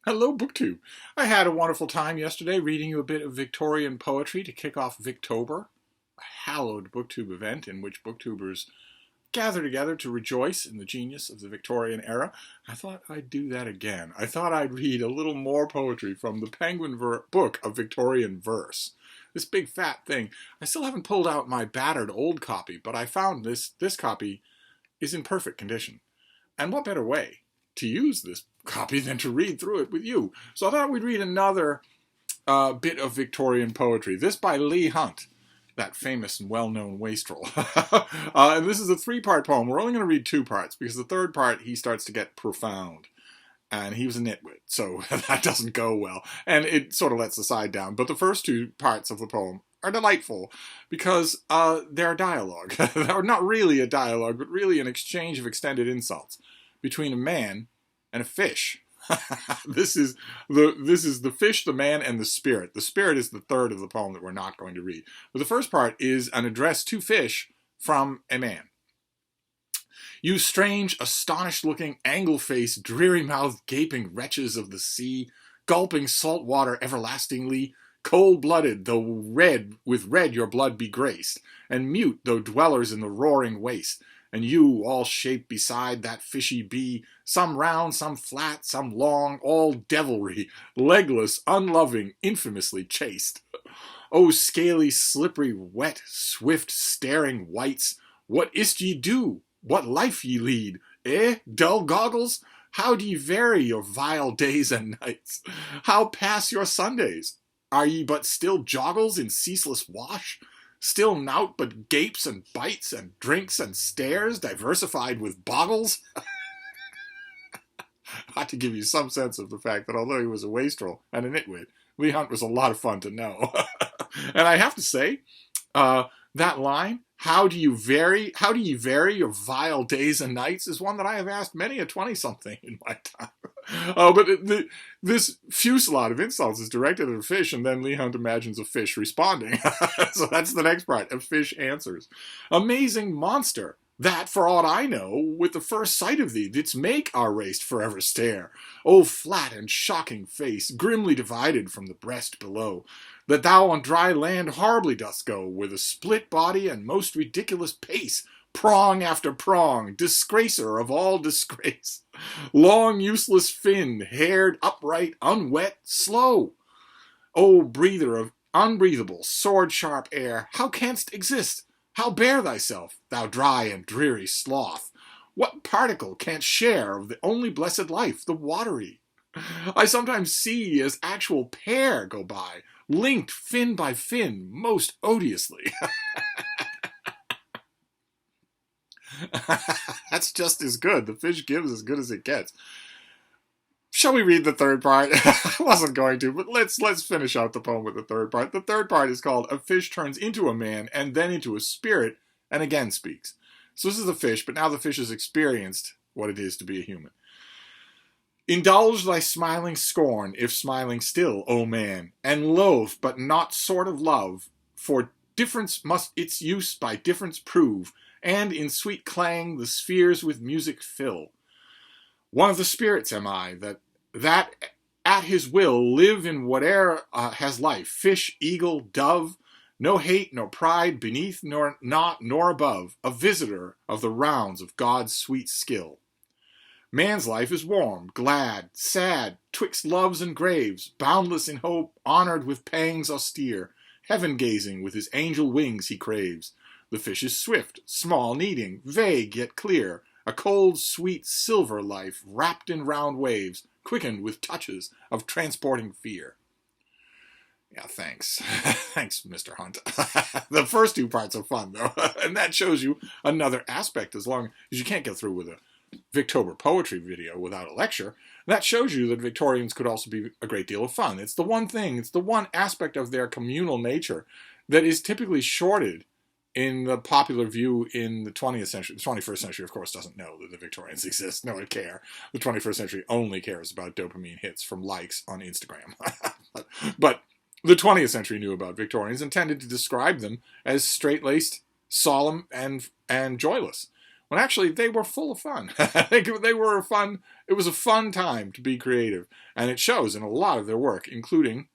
Hello, BookTube. I had a wonderful time yesterday reading you a bit of Victorian poetry to kick off Victober, a hallowed BookTube event in which booktubers gather together to rejoice in the genius of the Victorian era. I thought I'd do that again. I thought I'd read a little more poetry from the Penguin Book of Victorian Verse. This big fat thing. I still haven't pulled out my battered old copy, but I found this copy is in perfect condition. And what better way to use this copy than to read through it with you? So I thought we'd read another bit of Victorian poetry. This by Leigh Hunt, that famous and well-known wastrel. And this is a three-part poem. We're only going to read two parts because the third part he starts to get profound. And he was a nitwit, so that doesn't go well. And it sort of lets the side down. But the first two parts of the poem are delightful because they're a dialogue. Or not really a dialogue, but really an exchange of extended insults between a man and a fish. This is the fish, the man, and the spirit. The spirit is the third of the poem that we're not going to read. But the first part is an address to fish from a man. You strange, astonished-looking, angle-faced, dreary-mouthed, gaping wretches of the sea, gulping salt water everlastingly, cold-blooded, though red with red your blood be graced, and mute, though dwellers in the roaring waste, and you, all shaped beside that fishy bee, some round, some flat, some long, all devilry, legless, unloving, infamously chaste. O scaly, slippery, wet, swift, staring wights, what is't ye do? What life ye lead? Dull goggles? How do ye vary your vile days and nights? How pass your Sundays? Are ye but still joggles in ceaseless wash? Still nought but gapes and bites and drinks and stares, diversified with boggles? I have to give you some sense of the fact that although he was a wastrel and a nitwit, Leigh Hunt was a lot of fun to know. And I have to say, that line, how do you vary your vile days and nights, is one that I have asked many a 20-something in my time. But this fusillade of insults is directed at a fish, and then Leigh Hunt imagines a fish responding. So that's the next part. A fish answers. Amazing monster, that, for aught I know, with the first sight of thee, didst make our race forever stare. O flat and shocking face, grimly divided from the breast below, that thou on dry land horribly dost go, with a split body and most ridiculous pace, prong after prong, disgracer of all disgrace. Long useless fin, haired, upright, unwet, slow. O breather of unbreathable, sword-sharp air, how canst exist? How bear thyself, thou dry and dreary sloth? What particle canst share of the only blessed life, the watery? I sometimes see as actual pair go by, linked fin by fin, most odiously. That's just as good. The fish gives as good as it gets. Shall we read the third part? I wasn't going to, but let's finish out the poem with the third part. The third part is called A Fish Turns into a Man and then into a Spirit and again speaks. So this is the fish, but now the fish has experienced what it is to be a human. Indulge thy smiling scorn, if smiling still, O man, and loathe, but not sort of love, for difference must its use by difference prove, and in sweet clang the spheres with music fill. One of the spirits am I, that at his will live in whate'er has life, fish, eagle, dove, no hate nor pride beneath nor not nor above, a visitor of the rounds of God's sweet skill. Man's life is warm, glad, sad, twixt loves and graves, boundless in hope, honored with pangs austere, heaven-gazing with his angel wings he craves. The fish is swift, small, needing, vague yet clear, a cold, sweet, silver life, wrapped in round waves, quickened with touches of transporting fear. Yeah, thanks. Thanks, Mr. Hunt. The first two parts are fun, though, and that shows you another aspect. As long as you can't get through with a Victober poetry video without a lecture, that shows you that Victorians could also be a great deal of fun. It's the one thing, it's the one aspect of their communal nature that is typically shorted in the popular view in the 20th century. The 21st century, of course, doesn't know that the Victorians exist, nor care. The 21st century only cares about dopamine hits from likes on Instagram. But the 20th century knew about Victorians and tended to describe them as straight-laced, solemn, and joyless. Well, actually, they were full of fun. I think they were fun. It was a fun time to be creative, and it shows in a lot of their work, including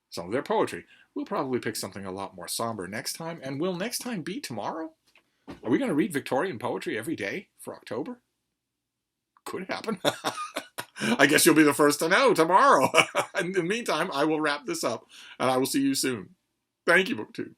some of their poetry. We'll probably pick something a lot more somber next time, and will next time be tomorrow? Are we going to read Victorian poetry every day for October? Could happen. I guess you'll be the first to know tomorrow. In the meantime, I will wrap this up, and I will see you soon. Thank you, BookTube.